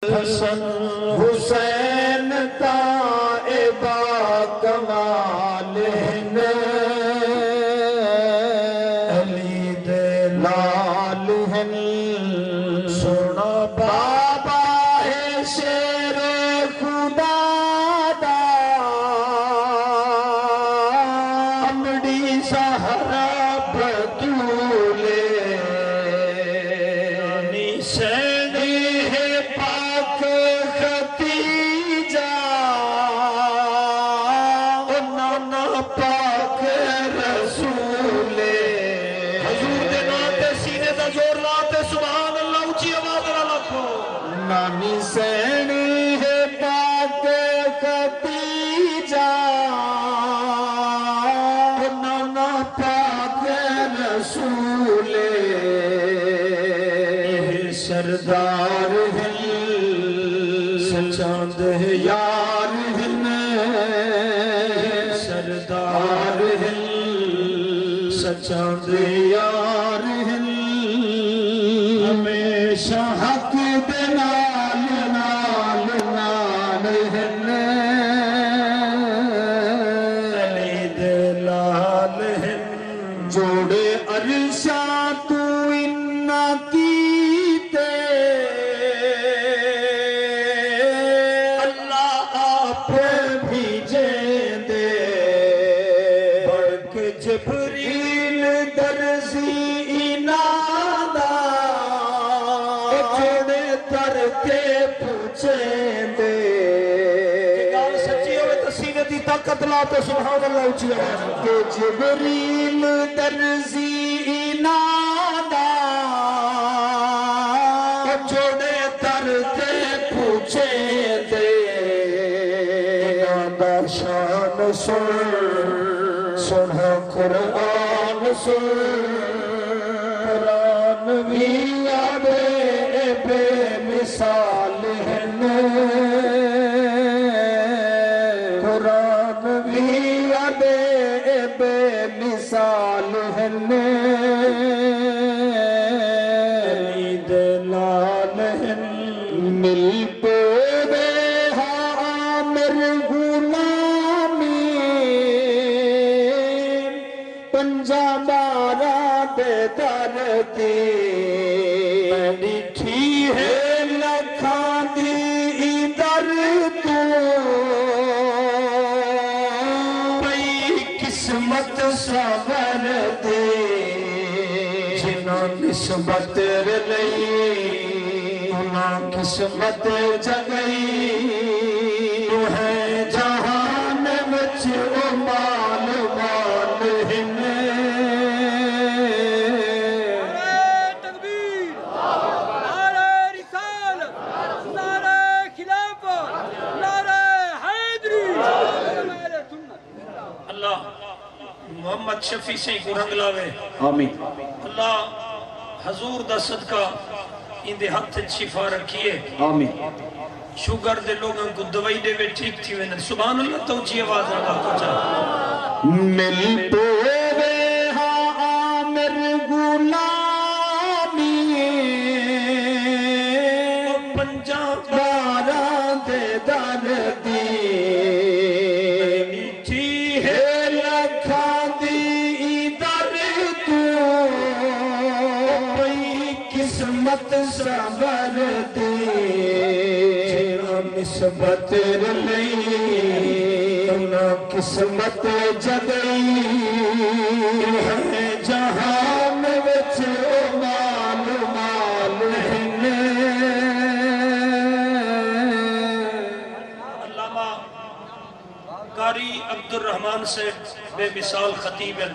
حسن حسین تائبہ کمال ہیں علی دے لال ہیں سونا بابا ہے شیر خدا دا امڑی زہرا بطولے نانی سینی ہے پاک ختیجہ نانا پاک رسول سردار ہیں سچاند ہے یار ہیں سردار ہیں سچاند یار ہیں ہمیشہ حق جوڑے عرشاں تو انہا کیتے اللہ آپ بھیجیں دے بڑک جبریل درزی انادا جوڑے تر کے پوچھیں دے گال سچی ہوئے تسینے دی طاقت لاتے سبحان اللہ اچھی آواز کہ جبریل درزی نادا جوڑے تر کے پوچھے دے نادا شان سنہ قرآن قرآن بھی آبے بے مثال ہیں قرآن بھی آبے بے مثال ہیں علی دلال ہیں مل پوے عامر غلامی پنجا بارہ دے درتی ڈٹھی ہے لکھاں دی در تو قسمت صبر دے جنہ نسبت رلئی انہاں قسمت جگئی تو ہے جہان وچ او مال مال ہیں نعرہ تکبیر نعرہ رسالت نعرہ خلافت نعرہ حیدری نعرہ سنت اللہ محمد شفیع سے کو رنگ لاوے آمین اللہ حضور دا صدقہ ان دے ہاتھ شفا رکھیے آمین شوگر دے لوگوں کو دوائی دے وے ٹھیک تھی وے سبحان اللہ تو اچھی آواز رکھا کو چاہ مل پوے عامر غلامی پنجا بارہ دے دردی میٹھی ہے ہے لکھاں دی در تو پئی قسمت صبر دے نسبت رلئی انہاں قسمت جگئی ہے جہان وچ مال مال ہیں علامہ قاری عبد الرحمن سے بے مثال خطیب ہیں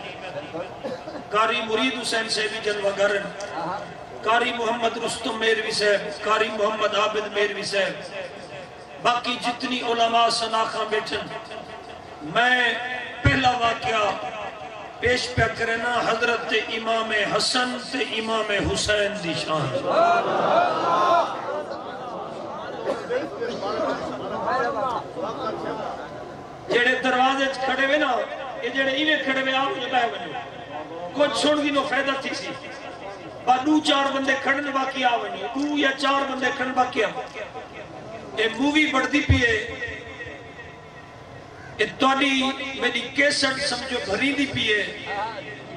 قاری مرید حسین سے بھی جلوگر ہیں قاری محمد رستم میروی صاحب قاری محمد عابد میروی صاحب باقی جتنی علماء سناخاں بیٹھن میں پہلا واقعہ پیش پہ کرنا حضرت امام حسن تے امام حسین دی شان جڑے دروازے کھڑے ہوئے نا یہ جڑے ایویں کھڑے ہوئے آپ مجھے بہے ہوئے کچھ چھوڑ دی نو فائدہ تھی سی با دو چار بندے کھڑنے باقی آوانی دو یا چار بندے کھڑنے باقی آوانی یہ مووی بڑھتی پیے یہ توڑی میری کیسٹ سمجھو بھری دی پیے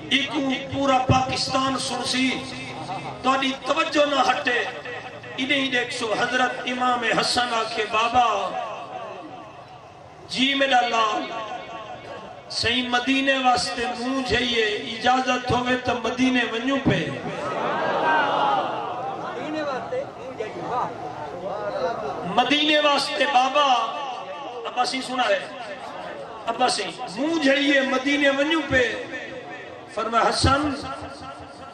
ایک پورا پاکستان سنسی توڑی توجہ نہ ہٹے انہیں دیکھ سو حضرت امام حسن آکھے بابا جی میرا لال صحیح مدینے واسطے منہ جائیے اجازت ہوئے تو مدینے ونیوں پہ مدینے واسطے بابا ابا سی سنا ہے ابا سی منہ جائیے مدینے ونیوں پہ فرمایا حسن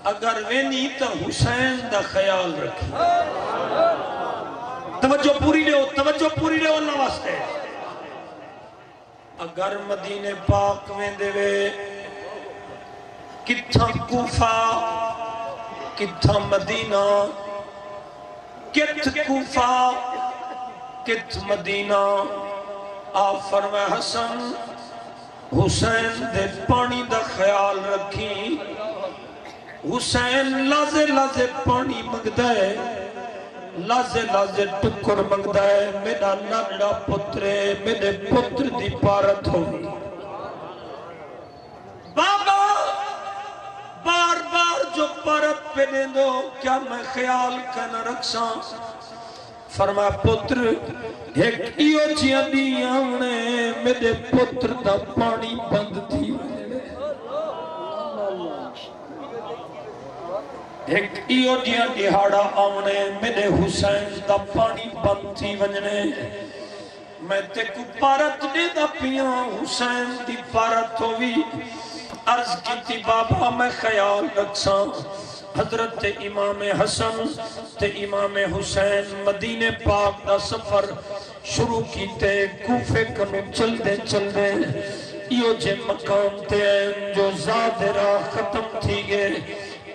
اگر وینی تو حسین دا خیال رکھی توجہ پوری لے اللہ واسطے اگر مدینے پاک میں دے وے کتھا کوفہ کتھا مدینہ کت کوفہ کت مدینہ آپ فرمائے حسن حسین دے پانی دا خیال رکھی حسین لازے لازے پانی مگدہ ہے لازے لازے ٹکر مگدہ ہے میرا ناڑا پترے میرے پتر دی پارت ہوگی بابا بار بار جو پارت پہ دے دو کیا میں خیال کہنا رکھساں فرمایا پتر ایک ایو جیاں دیاں نے میرے پتر دا پانی بند تھی ایک ایو جیاں دہاڑا آونے میرے حسین دا پانی بند تھی ونجنے میں تے کو پارت دے دا پیاں حسین دی پارت ہوئی عرض کی تھی بابا میں خیال رکھساں حضرت امام حسن تے امام حسین مدینے پاک دا سفر شروع کیتے کوفے کنو چل دے ایو جے مقام تے ہیں جو زادرہ ختم تھی گئے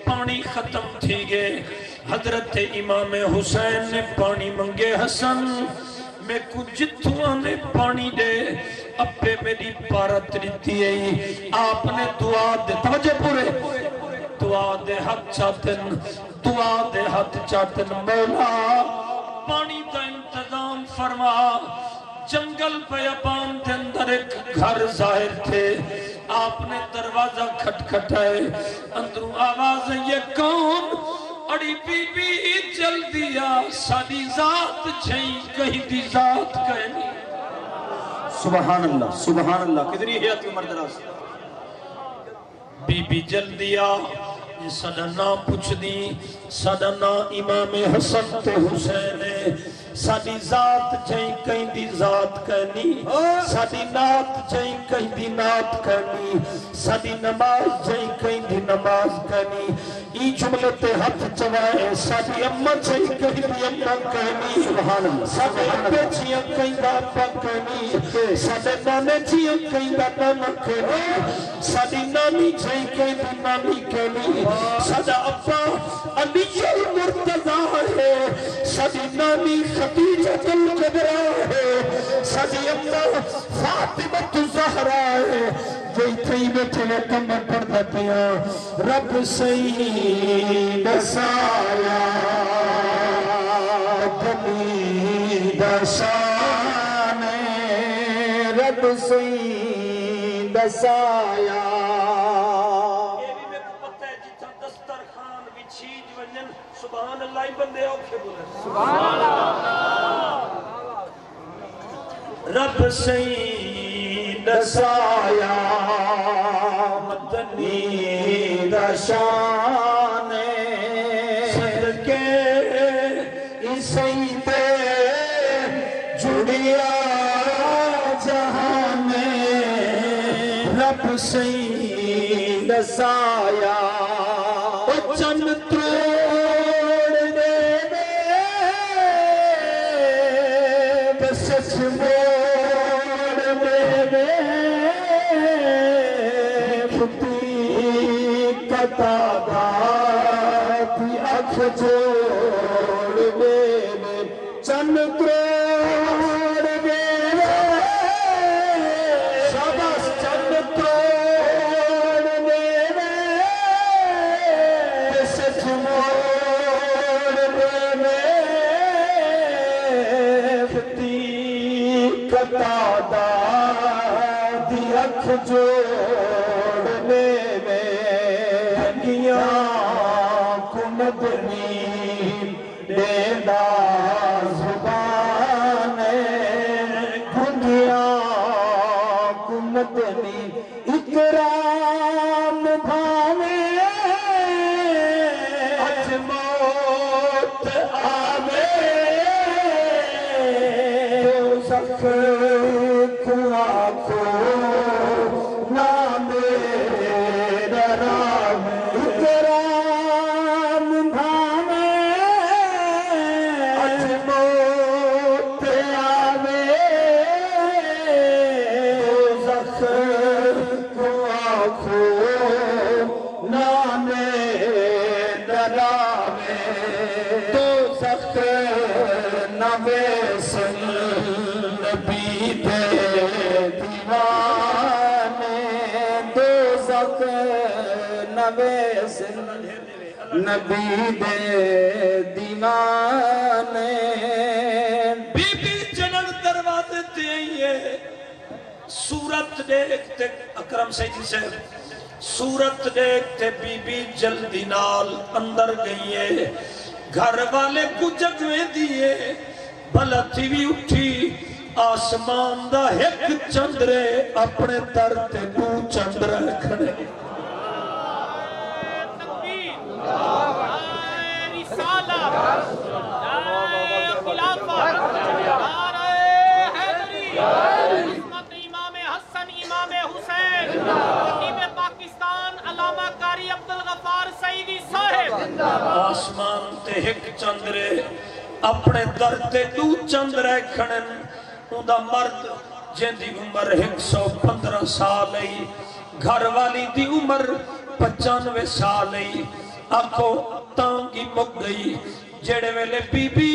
پانی ختم تھی گئے حضرت امام حسین نے پانی منگے حسن میں کچھ جتھواں نے پانی دے اپنے میری پارت رہتی ہے آپ نے دعا دے توجہ پورے دعا دے ہاتھ چاہتن مولا پانی دا انتظام فرما جنگل بیابان دے اندر ایک گھر ظاہر تھے آپ نے دروازہ کھٹکھٹائے اندروں آواز یہ کون اڑی بی بی جل دیا ساری ذات چھئی کہیں دی ذات کہنی سبحان اللہ کتنی حیات کی مردراز بی بی جل دیا یہ ساڑھا نا پوچھ دی ساڑھا نا امام حسن تے حسین ساڑھی ذات جائیں کہیں دی ذات کہنی ساڑھی نات جائیں کہیں دی نات کہنی ساڑھی نماز جائیں کہیں دی نماز کہنی ای جملت ہاتھ چوائے ساڑھی اممہ جائیں کہیں دی اممہ کہنی ساڑھی اممہ جیاں کہیں دا اپا کہنی ساڑھے نانے جیاں کہیں دا نانا کہنی ساڑھی نانی جائیں کہیں دی نانی کہنی ساڑھا اپا علی المرتضی ہے ساڑھی نانی خدیجہ الکبریٰ ہے ساڑھی اممہ فاطمہ الزہرا ہے جو اتنی بیٹھے نے کمر پڑھ دیتے ہیں رب سید سایا دمید شان رب سید سایا یہ بھی میں کو پتہ ہے جتا دسترخان بھی چھیج ونجن سبحان اللہ ہی بندے اوکھے بولے سبحان اللہ رب سید سایا مدنی دشان صدقے اسی پہ جڑیا جہان رب سید سایا چند تروڑ دے بسچ موڑ دے تعدادی اکھ جوڑ میرے چند کروڑ میرے شاباش چند کروڑ میرے سچ موڑ میرے عطا دی اکھ جوڑنے میں گیاں کمدنی دیدہ زبان گھنگیاں کمدنی اکرام بھاوے اج موت آوے دوزخ کو آکو نام رام اکرام بھاوے اج موت آوے دوزخ کو آکو نام ڈراوے دوزخ نوے سن نبی دے دیوانے دوزخ نوے سن نبی دے دیوانے بی بی جنت دروازے تے آئیے سورت دیکھتے اکرم سیدی سے سورت دیکھتے بی بی جلدی نال اندر گئیے گھر والے کو جگویں دیئے بھلا تھی بھی اٹھی آسمان دا ایک چندرے اپنے در تے دو چندرے کھڑے تکبیر نعرہ رسالہ نعرہ خلافت نعرہ حیدری عظمت امام حسن امام حسین خطیب پاکستان علامہ قاری عبدالغفار سعیدی صاحب آسمان تے ایک چندرے اپنے در تے دو چندرے کھڑن اندہ مرد جن دی عمر 115 سال ہے گھر والی دی عمر 95 سال ہے آنکھوں تانگی مک گئی جڑے ویلے بی بی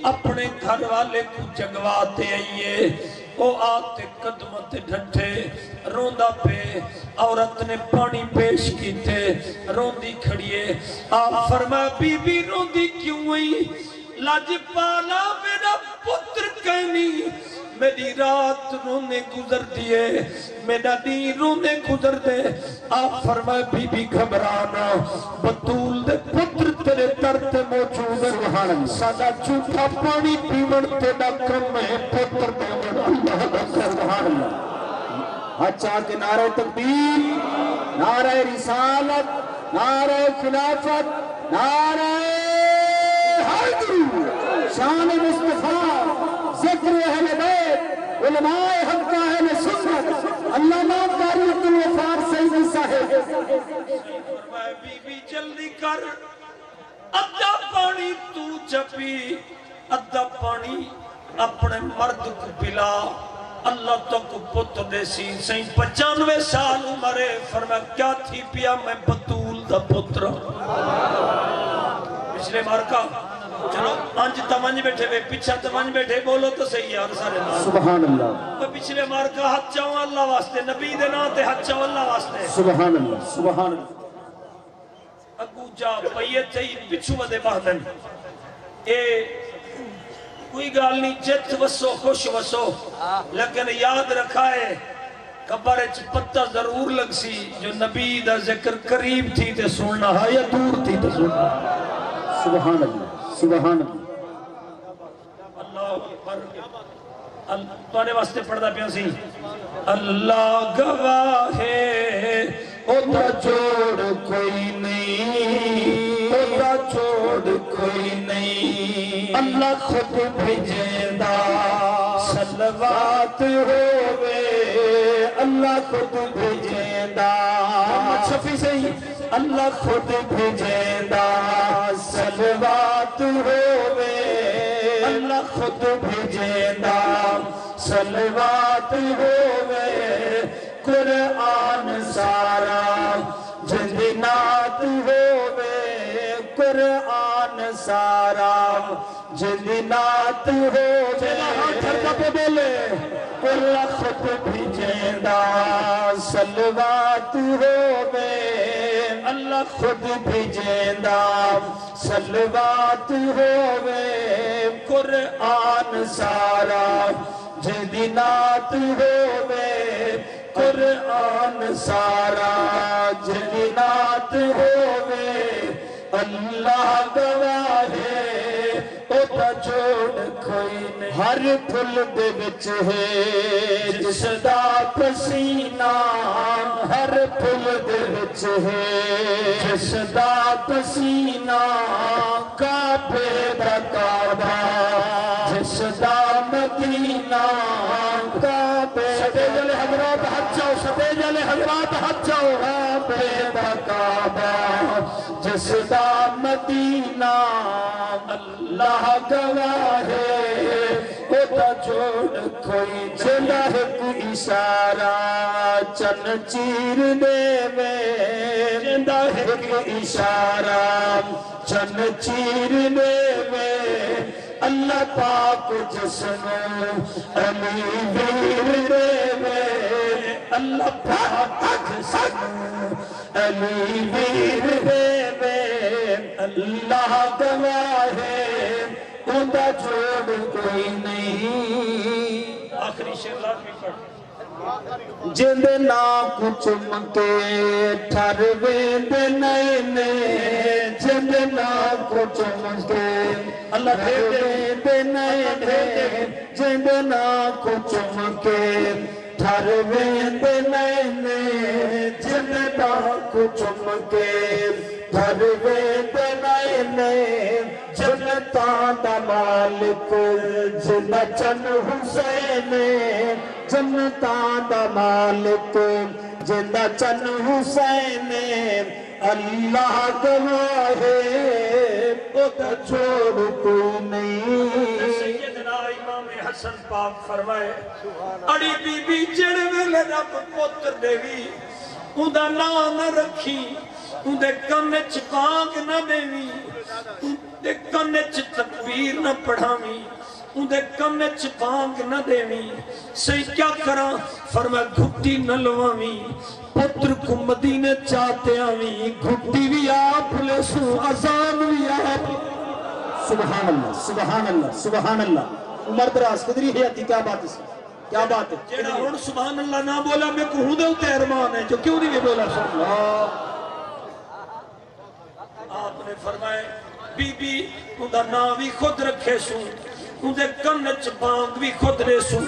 اپنے گھر والے کو جگواتے آئیے او آتے قدمت ڈھٹے روندہ پہ عورت نے پانی پیش کیتے روندی کھڑیے آپ فرمایا بی بی روندی کیوں ہوئی لاج پالا میرا پتر کہنی میری رات رونے گزر دیئے میرا دین رونے گزر دے آپ فرمائے بی بی گھبرانا بطول دے پتر تیرے درد موجود ہے سادہ جھوٹا پانی پیمن تیڑا کم ہے پتر دیمن اللہ سبحان اللہ اچھا کہ نعرہ تکبیر نعرہ رسالت نعرہ خلافت نعرہ حیدری شان مصطفیٰ ذکر اہل بیت علماء حق کا اہل سنت علامہ قاری عبدالغفار سعیدی صاحب بی بی جلدی کر ادھا پانی تو چپی ادھا پانی اپنے مرد کو پلا اللہ تک پتر دے سی سہیں 95 سال عمرے فرمایا کیا تھی پیا میں بطول دا پتر پچھلے مارکا چلو آنج تمنج بیٹھے بے پیچھا تمنج بیٹھے بولو تو صحیح یار سارے سبحان اللہ پچھلے مارکا حد چاہوں اللہ واسطے نبی دے ناتے حد چاہوں اللہ واسطے سبحان اللہ سبحان اللہ اگو جا پئیے تھی پچھو بدے باہدن اے کوئی گال نہیں جت وسو خوش وسو لیکن یاد رکھا ہے قبر پتہ ضرور لگ سی جو نبی دا ذکر قریب تھی تے سننا ہے یا دور تھی تے سننا سبحان اللہ سبحان اللہ اللہ اکبر توانے واسطے پڑھ دا پیا سی اللہ گواہ ہے اوتا جوڑ کوئی نہیں اوتا جوڑ کوئی نہیں اللہ خود بھیجیندہ صلوات ہووے اللہ خود بھیجیندہ محمد شفیع سے اللہ خود بھیجیندہ صلوات ہووے اللہ خود بھیجیندہ صلوات ہووے قرآن سارا جنات ہووے قرآن سارا جنات ہووے بولے اللہ خود بھیجیندہ صلوات ہووے اللہ خود بھیجیندہ صلوات ہووے قرآن سارا جدی نات ہووے قرآن سارا جدی نات ہووے اللہ گواہ ہے او تا جوڑ کوئی نہیں ہر پھل دے وچ ہے جس دا پسینہ ہر پھل دے وچ ہے جس دا پسینہ کعبے دا کعبہ جس دا مدینہ کعبے سبے جلے حضرات ہاتھ جاؤ سبے جلے حضرات ہاتھ جاؤ کعبے دا کعبہ جس دا مدینہ اللہ گواہ ہے او تا جوڑ کوئی جلا ایک اشارہ چن چیر دے میں جندہ ایک اشارہ چن چیر دے میں اللہ پاک جسم علی ویر دے میں اللہ پاک جسم علی ویر دے میں اللہ گواہ ہے اندہ جوڑ کوئی نہیں آخری شعر لازمی پڑھ جند نا کچھ مکے ٹھر ویند نینے جند نا کچھ مکے اللہ ویند نینے جند نا کچھ مکے ٹھر ویند نینے جند نا کچھ مکے ٹھر ویند نینے جنتاں دا مالک جنہ چن حسین جنتاں دا مالک جنہ چن حسین اللہ گواہ ہے او تا چھوڑ کوئی نہیں سیدنا امام حسن پاک فرمائے اڑی بی بی جڑ ویلے رب پتر دیوی اوندا نام نہ رکھی اندے کن چ پاک نہ دیوی اندے کن چ تکبیر نہ پڑھاوی اندے کن چ پاک نہ دیوی سی کیا کراں فرمایا گھٹی نہ لواوی پتر کو مدینے چاہتے آوی گھٹی بھی آپ لے سو اذان بھی آپ سبحان اللہ سبحان اللہ سبحان اللہ عمر دراز قدری حیاتی کیا بات ہے کیا بات ہے جیڑا ہون سبحان اللہ نہ بولا میں کو ہوں دے ہوتے ارمان ہے جو کیوں نہیں میں بولا سبحان اللہ آپ نے فرمائے بی بی اندہ نام بھی خود رکھے سوں اندے کنچ بانگ بھی خود لے سوں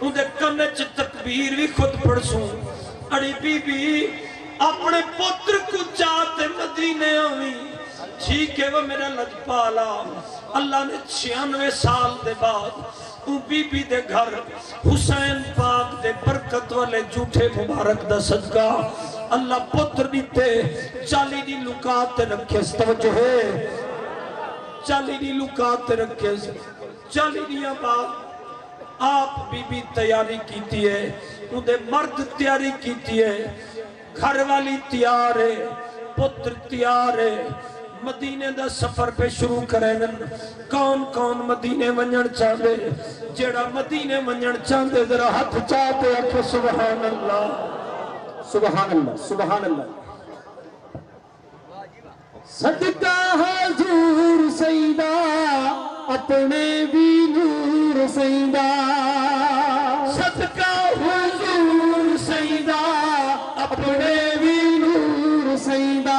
اندے کنچ تکبیر بھی خود پڑھ سوں اڑی بی بی اپنے پتر کو چاہتے مدینے آوی ٹھیک ہے وہ میرا لجپالا اللہ نے 96 سال دے بعد بی بی دے گھر حسین پاک دے برکت والے جھوٹے مبارک دا صدقہ اللہ پتر دیتے 40 دی لکات رکھے توجہ ہے 40 دی لکات رکھے 40 دیاں بعد آپ بی بی تیاری کیتی ہے اندے مرد تیاری کیتی ہے گھر والی تیار ہے پتر تیار ہے مدینے دا سفر پہ شروع کریں کون کون مدینے ونجن چاہتے جیڑا مدینے ونجن چاہتے ذرا ہاتھ چاہتے اپنے سبحان اللہ سبحان اللہ سبحان اللہ صدقہ حضور سیدہ اپنے بھی نور سیدہ صدقہ حضور سیدہ اپنے بھی نور سیدہ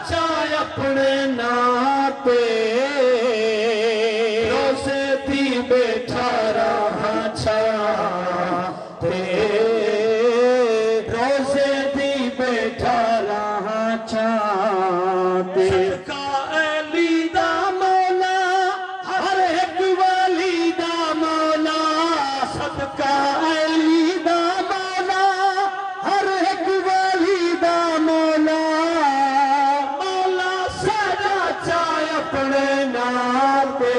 چاہے اپنے ناتے روزے دی بیٹھا رہا چھاتے روزے دی بیٹھا رہا چھاتے صدقہ علی دا مولا ہر ایک والی دا مولا صدقہ علی دا مولا ہر ایک والی دا مولا اپنے ناتے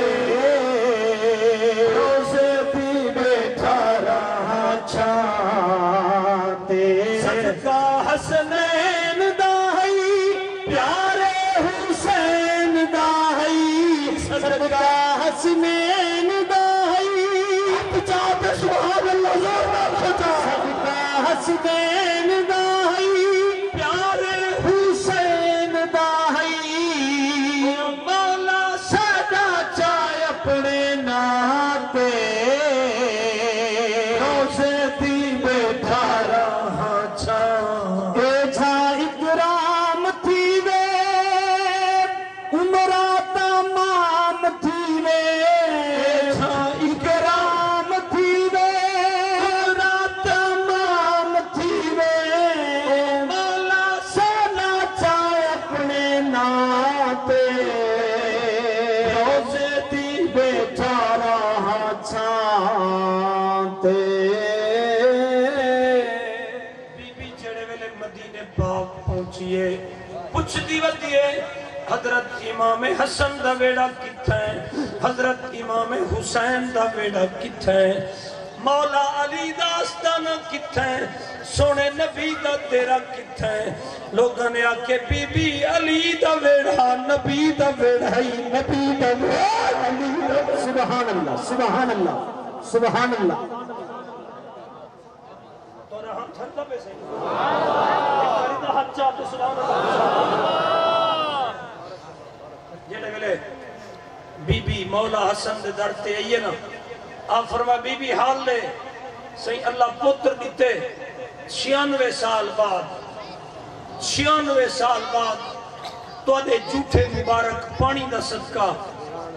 روزے بھی بیٹھا رہا چھاتے صدقہ حسنین دائی پیارے حسین دائی صدقہ حسنین دائی چاہتے سبحان اللہ زوردار خطا صدقہ حسنین دائی پیارے حسین دائی اپنے نات ودی ہے حضرت امام حسن دا بیڑا کتھا ہے حضرت امام حسین دا بیڑا کتھا ہے مولا علی دا آستانہ کتھا ہے سونے نبی دا تیرا کتھا ہے لوگوں نے آکے بی بی علی دا بیڑا نبی دا بیڑا ہی نبی دا بیڑا سبحان اللہ سبحان اللہ سبحان اللہ تو رہا تھرتا پہ سے ایک دا حد چاہتے سبحان اللہ یہ لگلے بی بی مولا حسن دے درتے آئیے نا آپ فرما بی بی حال لے صحیح اللہ پتر دیتے 96 سال بعد 96 سال بعد تو آدھے جھوٹے مبارک پانی دا صدقہ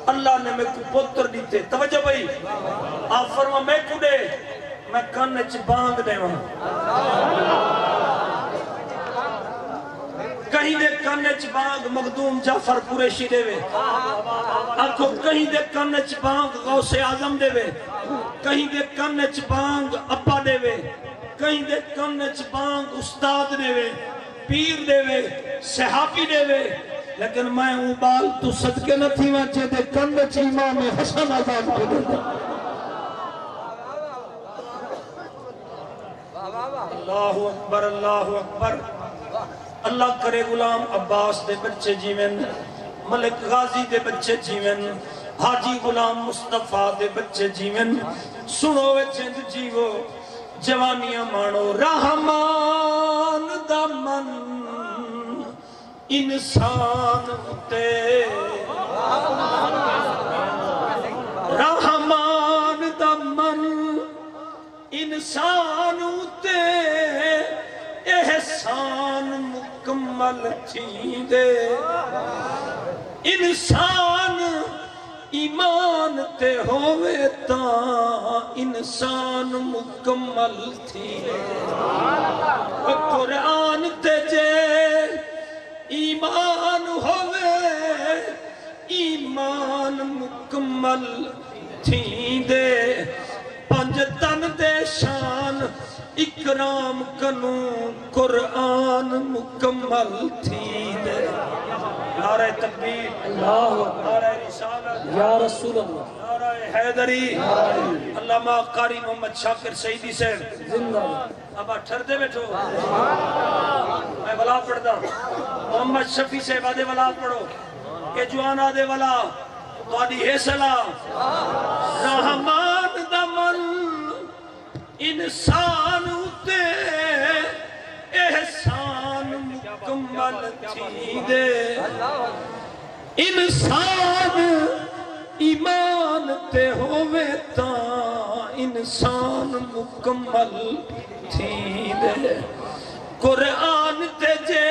اللہ نے میں کو پتر دیتے توجہ بھئی آپ فرما میں کو دے میں کانچ بانگ دے وہاں کہیں دے کانچ بانگ مخدوم جعفر قریشی دے وے آنکھو کہیں دے کانچ بانگ غوث اعظم دے وے کہیں دے کانچ بانگ ابا دے وے کہیں دے کانچ بانگ استاد دے وے پیر دے وے صحابی دے وے لیکن میں ہوں بال تو صدقے نہ تھی واچے دے کانچ امام حسن آزاد کو دے اللہ اکبر اللہ اکبر اللہ کرے غلام عباس دے بچے جیون ملک غازی دے بچے جیون حاجی غلام مصطفیٰ دے بچے جیون سنو وے چند جیو جوانیاں مانو رحمان دا من انسان تے رحمان دا من انسان تے احسان مکمل تھی دے انسان ایمان تے ہوئے تا انسان مکمل تھی دے قرآن تے جے ایمان ہوئے ایمان مکمل تھی دے پنج تن دے شان اکرام کنو قرآن مکمل تھی دے نعرہ تکبیر نعرہ رسالت یا رسول اللہ نعرہ حیدری علامہ قاری محمد شاکر سعیدی سے زندہ اب اٹھر دے بیٹھو میں ولا پڑھتا محمد شفیع سے وعدے ولا پڑھو کہ جوانا دے ولا تو آدھی ہے سلام رحمان دمن انسان تے احسان مکمل تھی دے انسان ایمان تے ہوئے تا انسان مکمل تھی دے قرآن تے جے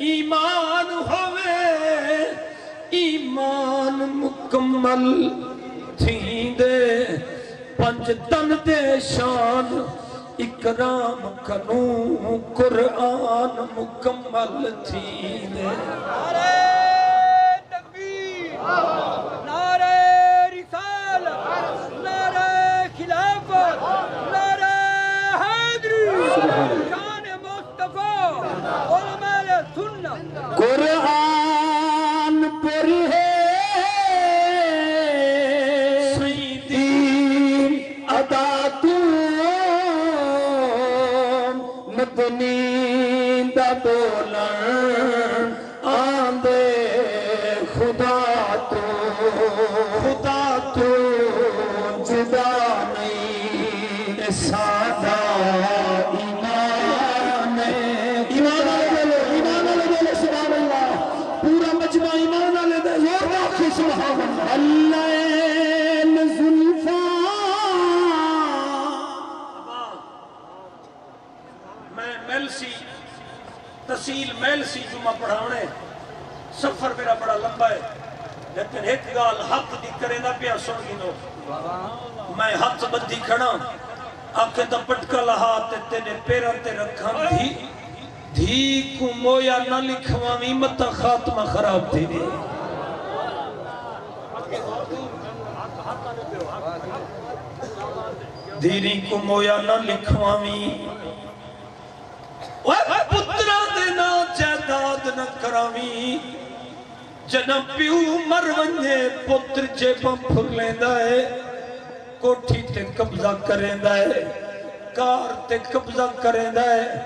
ایمان ہوئے ایمان مکمل تھی دے پنج تن دے شان اکرام کنو قرآن مکمل تھی دے نعرہ تکبیر نعرہ رسالت نعرہ خلافت نعرہ حیدری شان مصطفیٰ علماء سنت قرآن پر ہے مدنی دا بولن آندے خدا تو جدا نہیں سادہ ایمان والے بولے سبحان اللہ پورا مجمع ایمان والے دے زور باقی سبحان اللہ تحصیل محل سی جمعہ پڑھاونے سفر میرا بڑا لمبا ہے لیکن ایک گال حق دی کرے نہ پیا سن گی میں ہاتھ بندی کھڑا آنکھیں دا پٹکا لہا تینے پیرہ تے رکھا دھی کو مویا نہ لکھوامی متا خاتمہ خراب تھی دی دھیری کو مویا نہ لکھوامی پترہ دینا جائیداد یاد نہ کراویں جنم پیو مر ونجے پتر جیباں پھر لیندہ ہے کوٹھی تے قبضہ کریندہ ہے کار تے قبضہ کریندہ ہے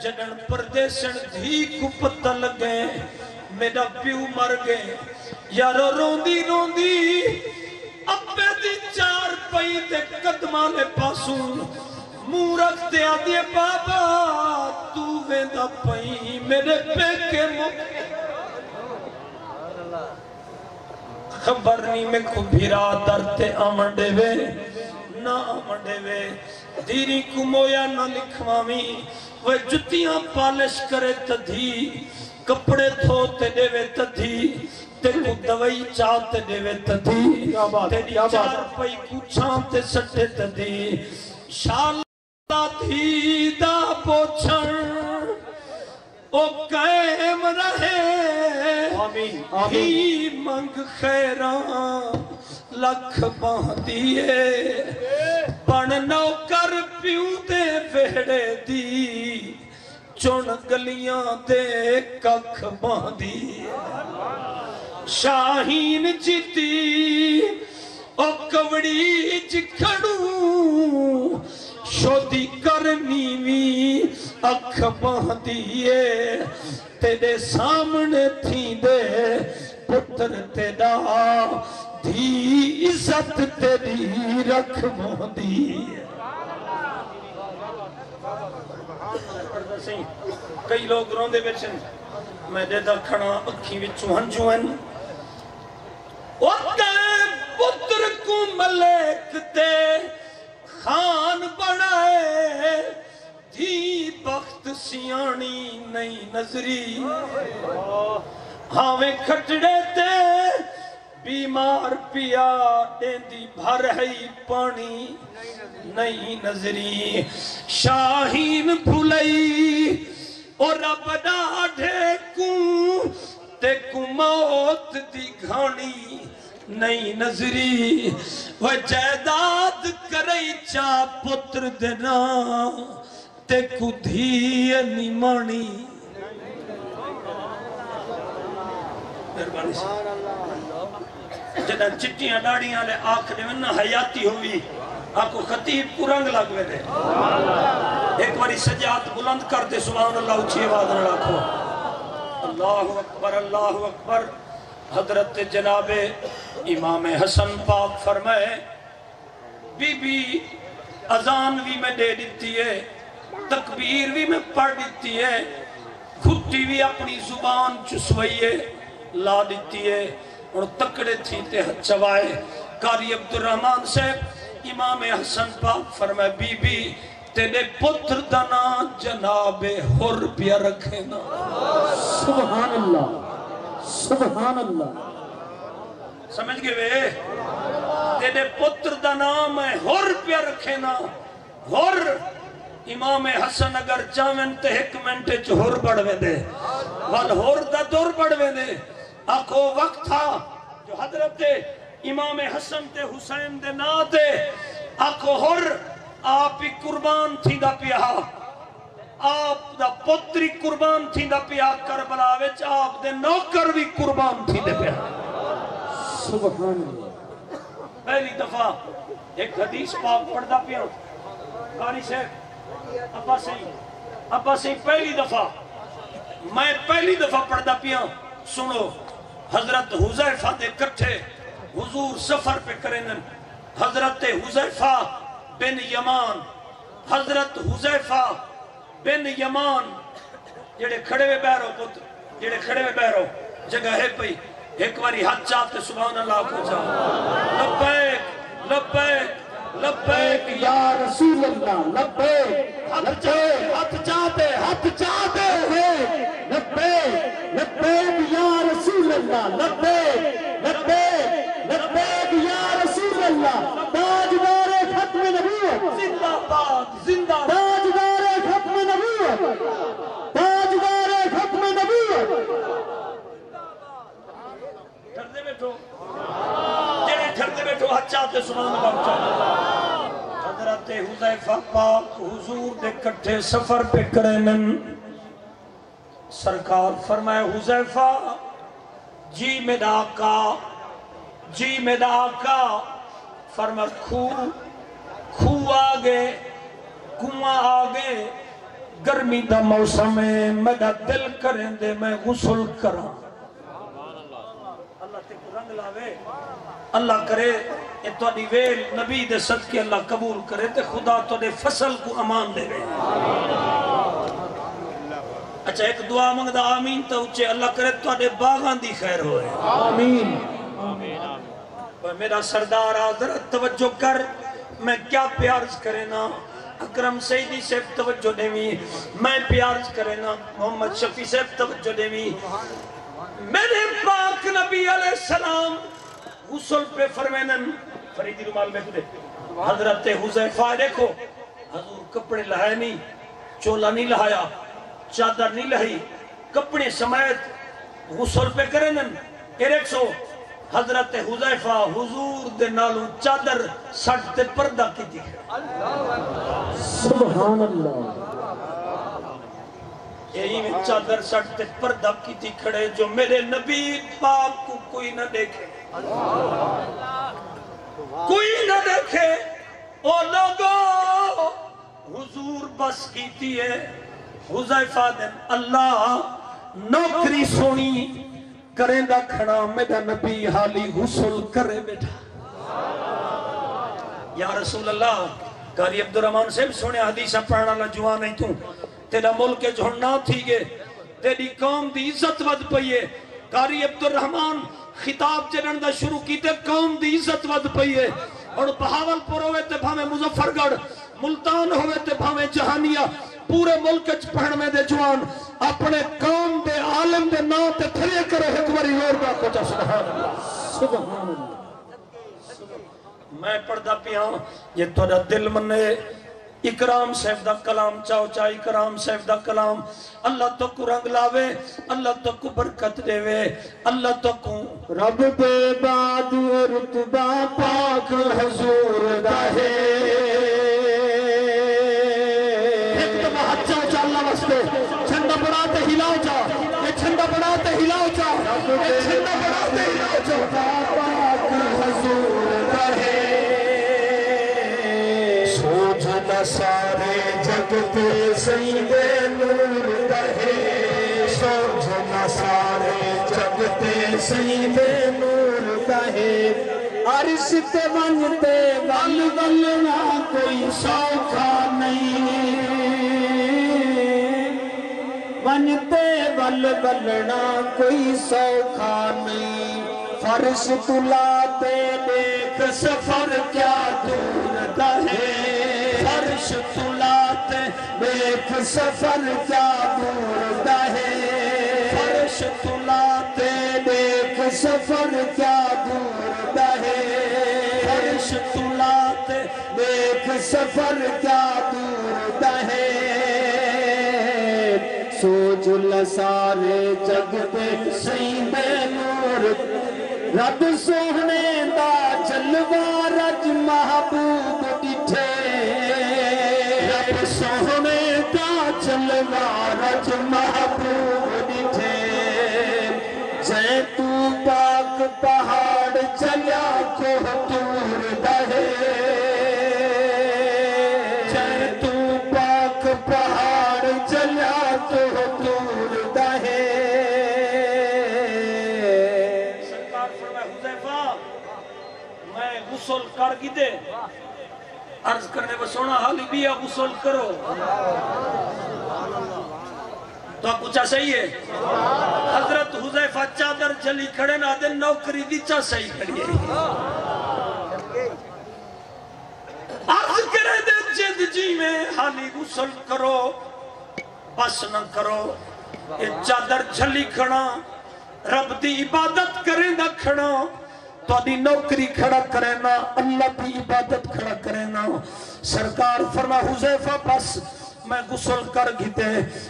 جنن پردیسن دھی کو پتہ لگے میرا پیو مر گئے یارو روندی روندی اپنے دی چار پئی تے قدمانے پاسوں منہ رکھتے آدھے بابا تو ویندہ پئی میرے پیکے خبر نہیں میں کو بھیرا درتے آمنڈے وے نہ آمنڈے وے دیری کو مویا نہ لکھوامی وہ جتیاں پالش کرے تدھی کپڑے دھوتے دے وے تدھی تے کو دوائی چاہتے دے وے تدھی تیری چار پئی کو چھانتے سٹے تدھی شالا تھی دا پوچھن او قائم رہے ہی منگ خیران لکھ باندھیے بن نوکر پیو دے ویڑے دی چون گلیاں دے ککھ باندھیے شاہین جیتی او کوڑی جکھڑوں شودی کرنی وی اکھ باندھیے تیرے سامنے تھی دے پتر تیرا دھی عزت تیری رکھ باندھیے کئی لوگ روندے بیچن میں دے دا کھڑا اکھی وچوں ہنجوں ہیں پتر کو ملک تے خان بڑھائے دھی بخت سیانی نئی نظری ہاویں کھٹڑے تے بیمار پیا دیندی بھر ہے پانی نئی نظری شاہین بھولئی اور رب ڈاڑھے کوں تے کو موت دی گھانی نئی نظری وہ جائداد کرئی چا پتر دینا تے کو دھی نیمانی جدہ چٹیاں ڈاڑیاں لے آنکھ دے ونہ حیاتی ہوئی آنکھو خطیب کو رنگ لگ گئے دے ایک باری سجاد بلند کر دے سبحان اللہ اچھی آواز نہ رکھو اللہ اکبر اللہ اکبر حضرت جناب امام حسن پاک فرمائے بی بی اذان بھی میں دے دیتی ہے تکبیر بھی میں پڑھ دیتی ہے گھٹی بھی اپنی زبان چسوئیے لا دیتی ہے اور تکڑے تھی تے چوائے قاری عبدالرحمن سے امام حسن پاک فرمائے بی بی تیرے پتر دنا جناب حر پیا رکھے نا سبحان اللہ سبحان اللہ سمجھ گئے وے تیرے پتر دا نام ہے حر پیا رکھے نا حر امام حسن اگر چاوین تے ایک منٹے چھ حر بڑھوے دے وال حر دا دور بڑھوے دے آکھو وقت تھا جو حضرت امام حسن تے حسین دے نا دے آکھو حر آپ ہی قربان تھی دا پیا آپ دا پتری قربان تھی دا پیا کربلا وچ آپ دے نوکر بھی قربان تھی دے پیا سبحان اللہ پہلی دفعہ ایک حدیث پاک پڑھ دا پیا قاری صاحب ابا سے پہلی دفعہ میں پہلی دفعہ پڑھ دا پیا سنو حضرت حذیفہ دے کٹھے حضور سفر پہ کرنن حضرت حذیفہ بن یمان حضرت حذیفہ بن یمان جڑے کھڑے ہوئے بہرو پتر جڑے کھڑے ہوئے بہرو جگہ ہے پئی ایک باری ہاتھ چاہتے سبحان اللہ کو چاہتے لبیک لبیک لبیک یا رسول اللہ لبیک ہاتھ چاہتے لبیک لبیک یا رسول اللہ لبیک لبیک لبیک یا رسول اللہ تاجدار ختم نبوت زندہ باد زندہ تاجدار ختم نبوت تاجدار ختم نبوت ٹھردے بیٹھو جڑے ٹھردے بیٹھو ہاتھ چاہتے سبحان اللہ چاہتے حضرت حذیفہ پاک حضور دے کٹھے سفر پہ کرنن سرکار فرمائے حذیفہ جی میرا آقا جی میرا آقا فرمائے کھو آگے کنواں آگے گرمی دا موسم ہے میرا دل کریں دے میں غسل کراں اللہ تے کو رنگ لاوے اللہ کرے یہ توڑی ویل نبی دے صدقے اللہ قبول کرے تے خدا توڑے فصل کو امان دے رہے اچھا ایک دعا مانگدا آمین تو اچھے اللہ کرے توڑے باغان دی خیر ہوئے آمین میرا سردار آدھر توجہ کر میں کیا پیارز کرے نا اکرم سیدی سے توجہ دیوی میں پیارز کرے نا محمد شفیع سے توجہ دیوی میرے پاک نبی علیہ السلام غسل پہ فرمینن فریدی رومال میں کدے حضرت حذیفہ دیکھو حضور کپڑے لہائے نہیں چولا نہیں لہایا چادر نہیں لہی کپڑے سمیت غسل پہ کرنن ایک سو حضرت حذیفہ حضور دے نالو چادر سٹ تے پردہ کی دیکھ سبحان اللہ یہی میں چادر سٹ تے پردہ کی دیکھ کھڑے جو میرے نبی پاک کو کوئی نہ دیکھے کوئی نہ دیکھے او لوگوں حضور بس کیتی ہے حذیفہ دن اللہ نوکری سونی کریں دا کھڑا میرا نبی حالی غسل کرے بیٹھا یا رسول اللہ قاری عبدالرحمن سے بھی سونے حدیثہ پڑھنا لجوان نہیں توں تیرا ملک جھڑنا تھی گے تیری قوم دی عزت ود پئیے قاری عبدالرحمن خطاب جنن دا شروع کیتے قوم دی عزت ود پئیے اور بہاول پور ہوئے تے بھامے مظفرگڑھ ملتان ہوئے تے بھامے جہانیہ پورے ملک پڑھن میں دے جوان اپنے قوم دے عالم دے نام تے تھلے کرو حکمری اور دا کچھا سبحان اللہ سبحان اللہ میں پڑھ دا پیا یہ توڑا دل منے اکرام صاحب دا کلام چاہو چاہ اکرام صاحب دا کلام اللہ تو کو رنگ لاوے اللہ تو کو برکت دے وے اللہ تو کو رب بے باد رتبہ پاک حضور دا ہے ایک دفعہ ہاتھ چاہو چاہ اللہ واسطے چھنڈا بڑھاتے ہلاؤ چاہ یہ چھنڈا بڑھاتے ہلاؤ چاہ یہ چھنڈا بڑھاتے ہلاؤ چاہ پاک حضور دا ہے سوجھنا سارے جگ پہ سید نور دا ہے سوجھنا سارے جگ پہ سید نور دا ہے عرش تے ونجتے ول ولنا کوئی سوکھا نہیں ونجتے ول ولنا کوئی سوکھا نہیں فرش تلاتے دیکھ سفر کیا دور دا ہے فرش تلاتے دیکھ سفر کیا دور دا ہے فرش تلاتے دیکھ سفر کیا دور دا ہے فرش تلاتے دیکھ سفر کیا دور دا ہے سوچ لسارے جگ پہ سید نور رب سوہنے دا جلوہ رج محبوب ڈٹھے رب سوہنے دا جلوہ رج محبوب ڈٹھے جے تو پاک پہاڑ چلیا کوہ تور دہے جے تو پاک پہاڑ چلیا کوہ تور دہے غسل کر کی دے عرض کرنے بسونا حالی بیا غسل کرو تو کچھا صحیح ہے حضرت حذیفہ چادر جلی کھڑے نا دن نوکری دی چا صحیح کھڑی ہے عرض کرے دے جد جی میں حالی غسل کرو بس نہ کرو یہ چادر جلی کھڑا رب دی عبادت کریں دا کھڑا تو دی نوکری کھڑا کرینا اللہ کی عبادت کھڑا کرینا سرکار فرما حذیفہ بس میں غسل کر گھتے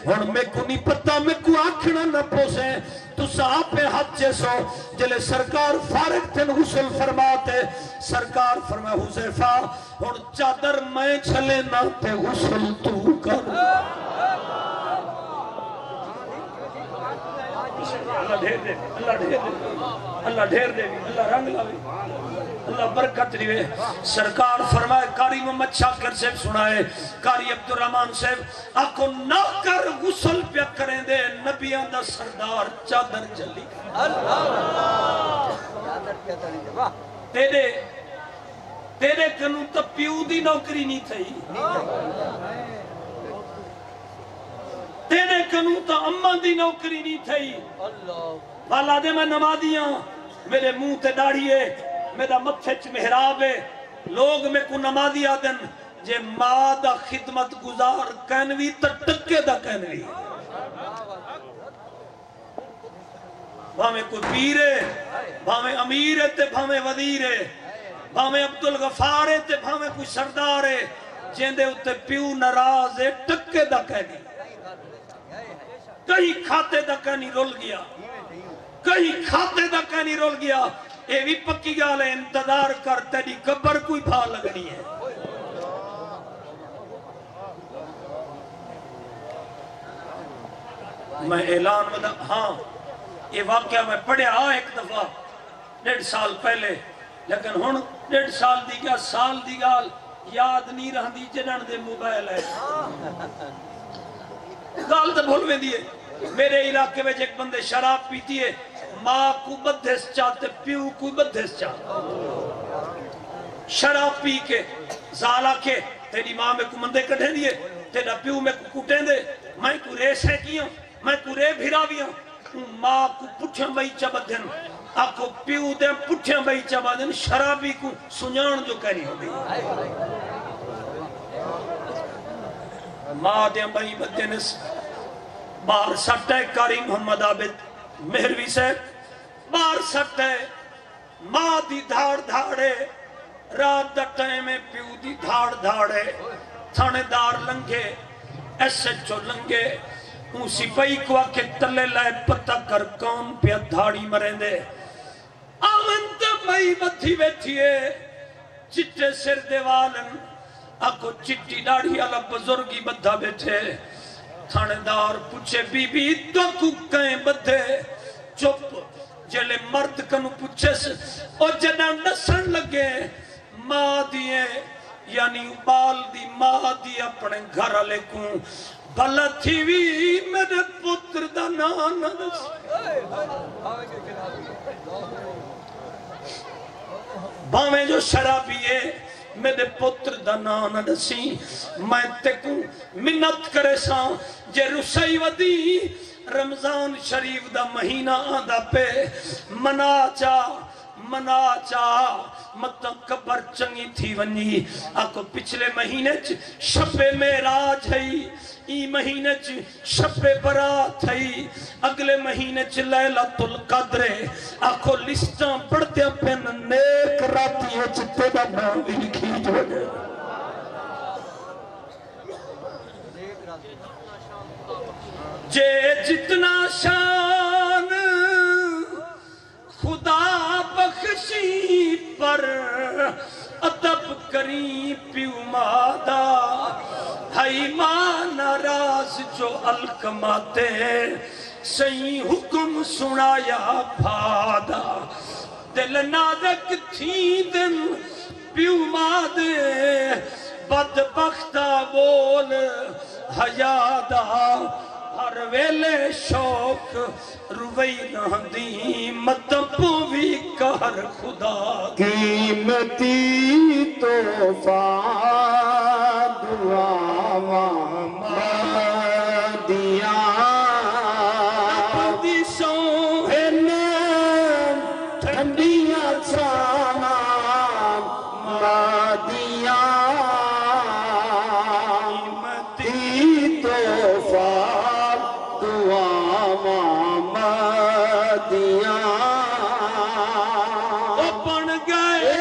اور میں کو نہیں پتا میں کو آکھنا نہ پوسے تو صاحب پہ حد جیسو جلے سرکار فارغ تھن غسل فرماتے سرکار فرما حذیفہ اور چادر میں چھلے نہ تے غسل تو کر اللہ ڈھیر دے اللہ ڈھیر دے اللہ ڈھیر دے اللہ رنگ لاوی اللہ برکت دیوے سرکار فرمائے قاری محمد شاکر صاحب سنائے قاری عبدالرحمن صاحب آکو نہ کر غسل پیا کریں دے نبیان دا سردار چادر جلی تیرے کنو تا پیو دی نوکری نہیں تھی تیرے کنو تا اماں دی نوکری نہیں تھی والا دے میں نمازیاں میرے منہ تے داڑھی ہے میرا متھچ محراب ہے لوگ میں کو نمازی آدن جے ماں دا خدمت گزار کہنوی تا ٹکے دا کہنوی بھامے کوئی پیر ہے بھامے امیر ہے تے بھامے وزیر ہے بھامے عبدالغفار ہے تے بھامے کوئی سردار ہے جیندے اتے پیو نراز ہے ٹکے دا کہنی کہیں کھاتے دا کہنی رول گیا کہیں کھاتے دا کہنی رول گیا اے بھی پکی گال ہے انتظار کر تیری قبر کوئی بھا لگنی ہے میں اعلان مدہ ہاں یہ واقعہ میں پڑھیا ایک دفعہ 1.5 سال پہلے لیکن ہن 1.5 سال دی گیا سال دی گال یاد نہیں رہن دی جنن دے موبائل ہے گال تو بھول میں دیئے میرے علاقے میں ایک بندے شراب پیتی ہے ماں کو بدھس چاہتے پیو کو بدھس چاہتے شراب پی کے زالا کے تیری ماں میں کو مندے کٹھیں دیئے تیرا پیو میں کو کٹیں دے میں کو ریس ہے کیوں میں کو رے بھیراویاں ماں کو پٹھیں بھائی چبدھن آکو پیو دیں پٹھیں بھائی چبدھن شرابی کو سنیان جو کری ہو دی ماں دیں بھائی بدھنس بار سٹھ ہے قاری محمد عابد مہروی سے بار سٹھ ہے ماں دی دھاڑ دھاڑے رات دا ٹائم پیو دی دھاڑ دھاڑے تھانے دار لنگے ایسے جو لنگے اون سپاہی کو آکے تلے لائے پتہ کر کون پیا دھاڑی مریں دے آمنت بھائی متھی بیٹھئے چٹے سر دیوالن آکو چٹی داڑھی اللہ بزرگی بدھا بیٹھے تھانے دار پوچھے بی بی تو کو کہیں بدھے چپ جلے مرد کنو پوچھے سے اور جنہ نسن لگے ماں دیئے یعنی بال دی ماں دی اپنے گھر علیہ کوں بھلا تھی وی میرے پتر دا نانا دس باویں جو شرابی ہے میرے پتر دا نانا دسی میں تکو منت کرے ساں جے رسائی ودی رمضان شریف دا مہینہ آدھا پہ منا چا مطلب قبر چنگی تھی ونی آکو پچھلے مہینے شب معراج ہے ای مہینے شب برات ہے اگلے مہینے لیلۃ القدر آکو لسٹاں پڑھتے پن نیک راتی ہے چتے دا نام لکھی جو ہے جے جتنا شان خدا بخشی پر ادب کری پیو مادا ہائی ماں ناراض جو الکماتے صحیح حکم سنایا بھادا دل نادک تھی دن پیو مادے بدبختہ بول حیادہ ہر ویلے شوق روئی رہندی مطبو بھی کہر خدا قیمتی تحفہ دعاواں مادیاں دی سوہن ٹھنڈیاں چھاواں مادیاں قیمتی تحفہ بن گئے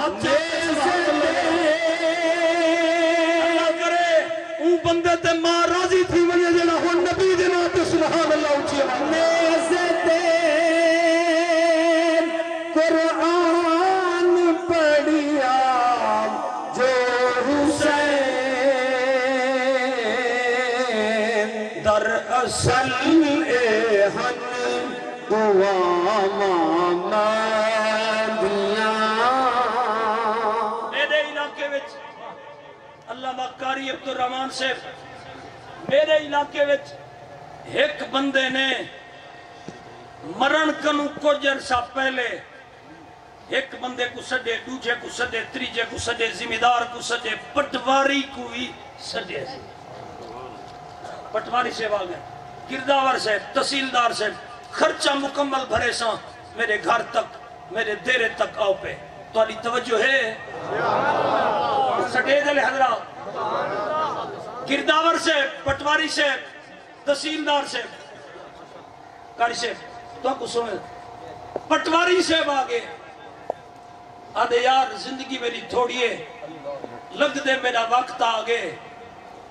ہاتھ اللہ کرے اون بندے تے ماں راضی تھی ونجے جڑا ہن نبی دے نام تے سبحان اللہ اونچی قرآن پڑھیا جو حسین در اصل ہن دعا مانگیا میرے علاقے وچ علامہ قاری عبدالرحمان صاحب میرے علاقے وچ ایک بندے نے مرن کنو کچھ عرصہ پہلے ایک بندے کو سڈے دوجے کو سڈے تریجے کو سڈے ذمہ دار کو سڈے پٹواری کو بھی سڈے پٹواری سے آگئے گرداور سے تحصیلدار سے خرچہ مکمل بھرے ساں میرے گھر تک میرے دیرے تک آؤ پہ تواڈی توجہ ہے سڈے دل حضرات گرداور سے پٹواری سے تحصیلدار سے قاری سے تو آپ کو سنے پٹواری سے آگے آدھے یار زندگی میری تھوڑی ہے لگ دے میرا وقت آگے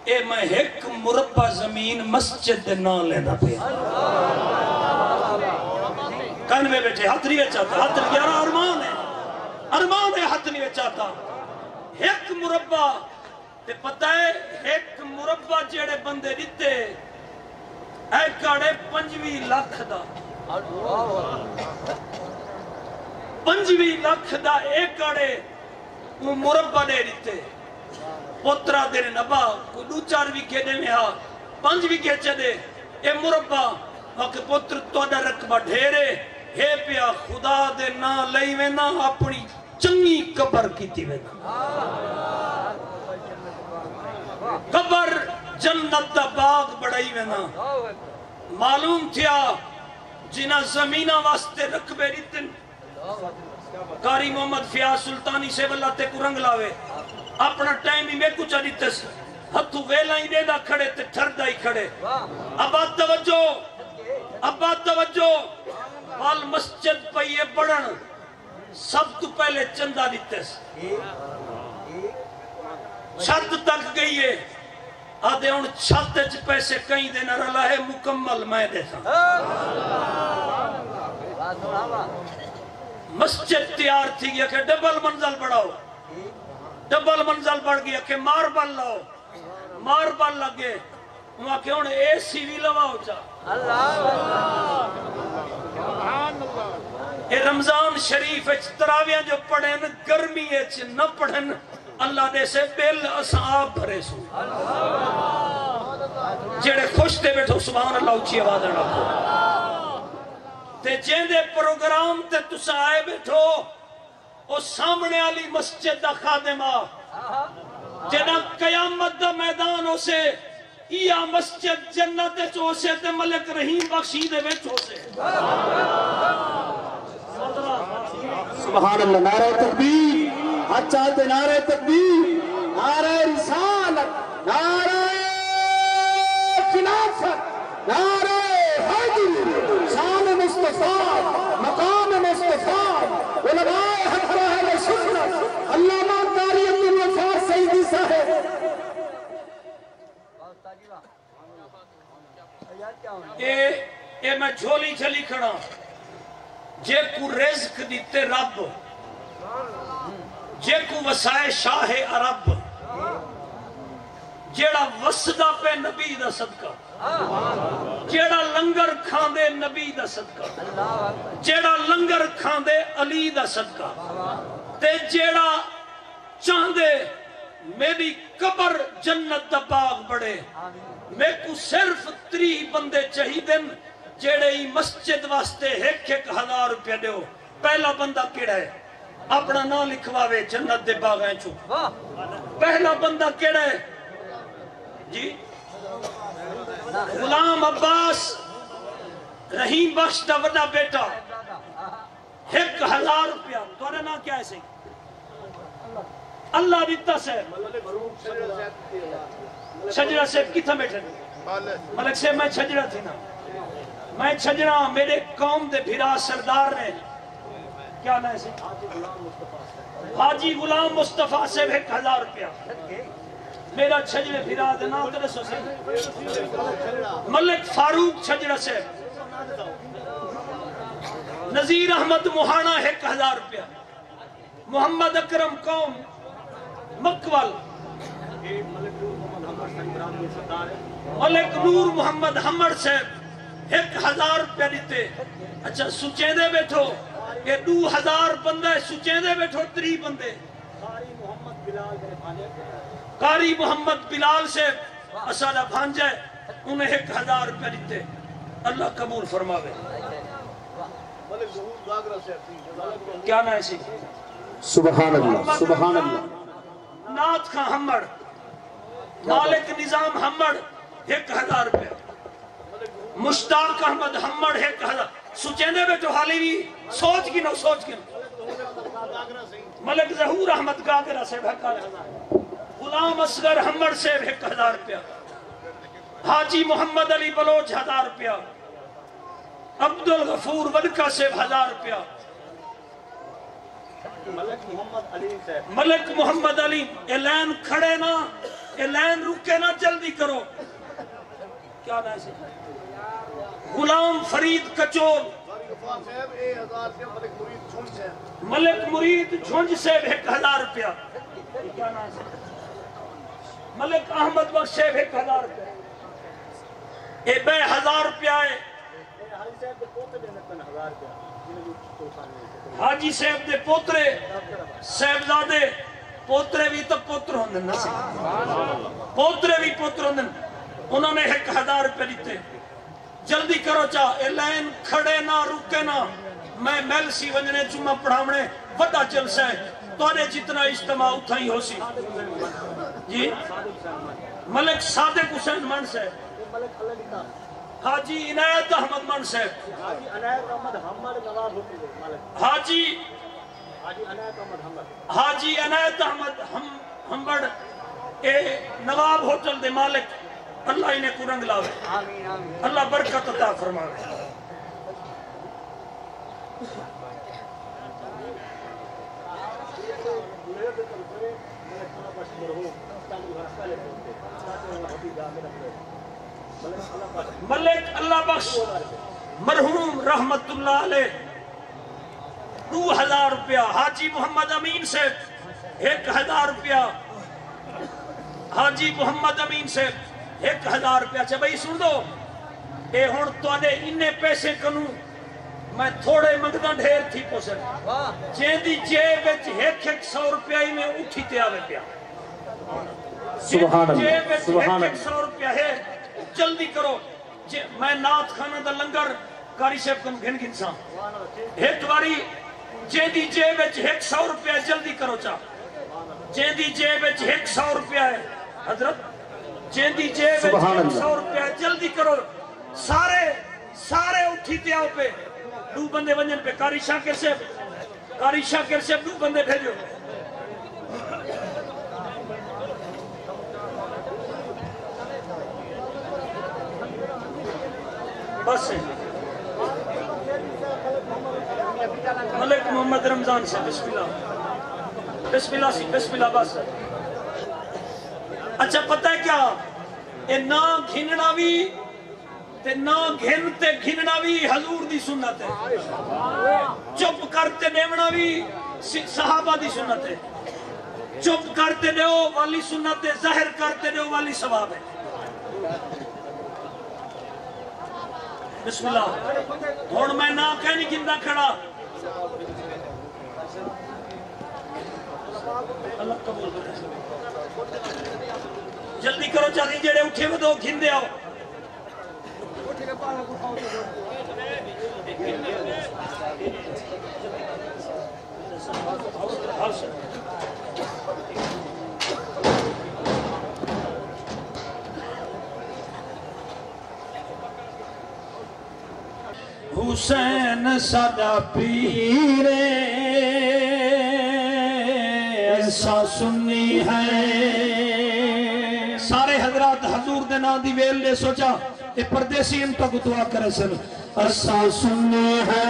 اے میں ایک مربع زمین مسجد دے نہ لینا پہ کن میں بیٹھے ہاتھ نہیں چاہتا ہاتھ گیارہ ارمان ہے ہاتھ نہیں چاہتا ایک مربع تے پتہ ہے ایک مربع جیڑے بندے دیتے اے کاڑے 25 لاکھ دا 25 لاکھ دا ایک کاڑے مربع دے دیتے پوترا دے نبا کوئی 2-4 وکھے دے میں ہاں 5 وکھے چے دے اے مربع وقت پوتر توڑا رقبہ ڈھیرے ہے پیا خدا دے نا لئی وینا اپنی چنگی قبر کیتی وینا قبر جنت دا باغ بڑھائی وینا معلوم تھیا جنہ زمینہ واسطے رقبے ریتن قاری محمد فیاض سلطانی سے واللہ تے کو رنگ لاوے اپنا ٹائم ہی میں کچھ دیتے سے ہتھو ویلا ہی دے دا کھڑے تے ٹھردہ ہی کھڑے ابا توجہ وال مسجد پہیے بڑھن سب تو پہلے چندہ دیتے سے چھت تک گئی ہے آدھے ان چھت چ پیسے کہیں دینا رلا ہے مکمل میں دیتا مسجد تیار تھی گیا کہ ڈبل منزل بڑھاؤ ڈبل منزل بڑھ گیا کہ ماربل لاؤ ماربل لگے وہاں کہ انہیں اے سی وی لواؤ جا اے رمضان شریف اچ تراویاں جو پڑھیں گرمی اچ نہ پڑھیں اللہ دے سے بل اصحاب بھرے سو جیڑے خوش دے بیٹھو سبحان اللہ اچھی آواز رکھو تے جیندے پروگرام تے تسا آئے بیٹھو او سامنے علی مسجد دا خادمہ جنہ قیامت دا میدان ہو سے یا مسجد جنت ہو سے تے ملک رحیم بخشی دے بیٹھو سے سبحان اللہ نعرہ تکبیر ہاتھ چاہتے نعرہ تکبیر نعرہ رسالت نعرہ خلافت نعرہ حیدر شان مصطفیٰ مقام مصطفیٰ علماء حق اہل سنت علامہ قاری عبدالوفا سیدی صاحب اے میں جھولی چلی کھڑا جے کو رزق دیتے رب جے کو وسائے شاہ عرب جیڑا وسدہ پہ نبی دا صدقہ جیڑا لنگر کھاندے نبی دا صدقہ جیڑا لنگر کھاندے علی دا صدقہ تے جیڑا چاندے میری قبر جنت دا باغ بڑے میں کو صرف 3 بندے چاہیدن جیڑے ہی مسجد واسطے 1,000 روپیہ دیو پہلا بندہ کیڑا ہے اپنا نام لکھواوے جنت دے باغیں چو پہلا بندہ کیڑا ہے جی غلام عباس رحیم بخش دا وڈا بیٹا 1,000 روپیہ تمہارا نام کیا ہے سی اللہ دیتا سے چھجرہ سے کتھا بیٹھے ملک سے میں چھجرہ تھی نا میں چھجرہ میرے قوم دے بھیرا سردار نے کیا نام ہے؟ حاجی غلام مصطفیٰ سے 1000 روپیہ میرا چھجڑے پھرا دینا اتنے سو سے ملک فاروق چھجڑا سے نذیر احمد موہانا 1000 روپیہ محمد اکرم قوم مکول ملک نور محمد حمد صاحب 1000 روپیہ دیتے اچھا سچیں دے بیٹھو یہ 2000 بندے سچیں دے بیٹھو 3 بندے قاری محمد بلال سے اسادہ بھانجہ انہیں 1000 روپیہ دیتے اللہ قبول فرماوے کیا نہ ایسی سبحان اللہ سبحان اللہ نات خان حمد مالک نظام حمد 1000 روپیہ مشتاق احمد حمد 1000 سچیں دے بیٹھو حالی بھی سوچ کی نو سوچ کی نو ملک ظہور احمد گاگرہ سے 1000 غلام اصغر حمد سے 1000 روپیہ حاجی محمد علی بلوچ 1000 روپیہ عبدالغفور ودکا سے 1000 روپیہ ملک محمد علی اعلان کھڑے نا اعلان رکے نا جلدی کرو کیا نام سے غلام فرید کچول ملک مرید جھنج سے 1000 روپیہ کیا نام سے ملک احمد بخش سے 1000 روپیہ اے 1000 روپیہ ہے حاجی صاحب دے پوترے صاحبزادے پوترے بھی تو پوتر ہوندن پوترے بھی پوتر ہوندن انہوں نے 1000 روپے دیتے جلدی کرو چاہ اعلان کھڑے نہ رکے نہ میں میل سی ونجنے جمعہ پڑھاونے وڈا جلسہ ہے تو نے جتنا اجتماع اتھا ہی ہو سی جی ملک صادق حسین من سے حاجی عنایت احمد من سے حاجی عنایت احمد حمد اے نواب ہوٹل دے مالک اللہ انہیں کو رنگ لاوے اللہ برکت عطا فرماوے ملک اللہ بخش مرحوم رحمت اللہ علیہ 2000 روپیہ حاجی محمد امین سے 1000 روپیہ حاجی محمد امین سے 1000 روپیہ اچھا بھائی سن دو اے ہون تو آنے انہیں پیسے کنوں میں تھوڑے منگدہ ڈھیر تھی پوسر جین دی جیب وچ 100 روپیہ ہی میں اٹھی تے آوے پیا سبحان اللہ سبحان اللہ 100 روپیہ ہے جلدی کرو میں نات خانہ دا لنگر کاری صاحب کم گھن گھن ساں ایک باری جین دی جیب وچ 100 روپیہ جلدی کرو چاہ جین دی جیب وچ 100 روپیہ ہے حضرت جین دی جیب وچ 100 روپیہ جلدی کرو سارے اٹھی تے آؤ پہ 2 بندے ونجن پہ کاری شاکر صاحب 2 بندے بھیجو بس ملک محمد رمضان سے بسم اللہ بس اچھا پتہ ہے کیا اے نہ گھننا بھی تے نہ گھن تے گھننا بھی حضور دی سنت ہے چپ کرتے دیونا بھی صحابہ دی سنت ہے چپ کرتے دیو والی سنت ہے ظاہر کرتے دیو والی ثواب ہے بسم اللہ اور میں نہ کہنی گندہ کھڑا اللہ قبول کرے جلدی کرو چاہتی جڑے اٹھے وہ دو گھندے آؤ حسین ساڈا پیر ایسا سنی ہے سارے حضرات حضور دے نام دی ویل نے سوچا اے پردیسی انتا کو دعا کرے سن ایسا سنی ہے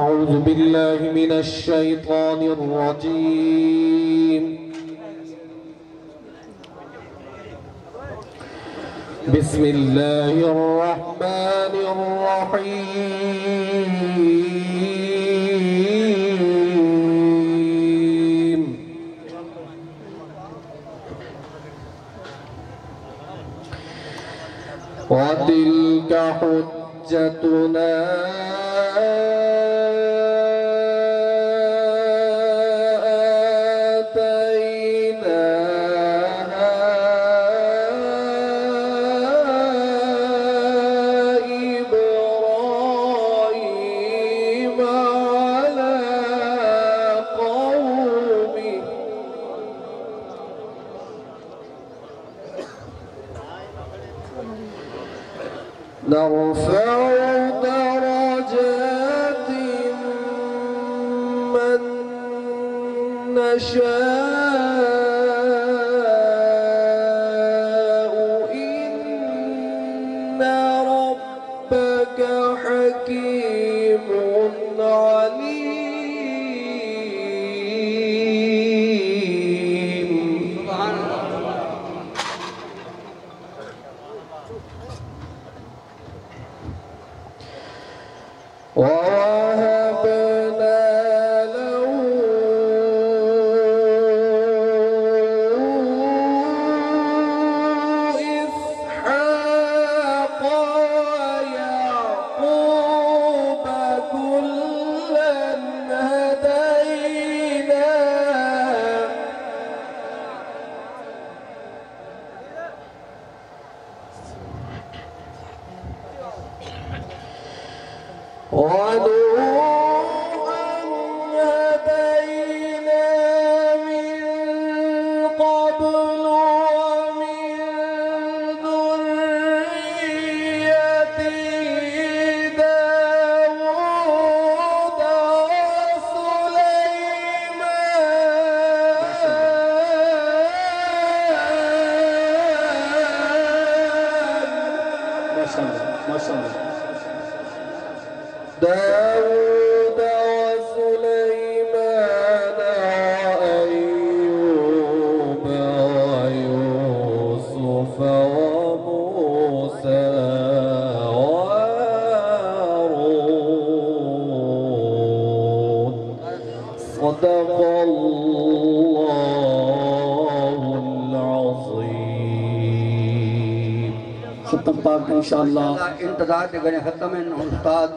أعوذ بالله من الشيطان الرجيم بسم الله الرحمن الرحيم وتلك حجتنا نرفع درجات من نشاء إن ربك حكيم عليم. سبحان الله. ووهبنا له إسحاق ويعقوب كلا هدينا ونوحا هدينا من قبل ومن ذريته داود وسليمان وأيوب ويوسف وموسى وهارون. صدق الله العظيم. ختم پاک انشاءاللہ. انتظار دے گنے ختم ہیں استاد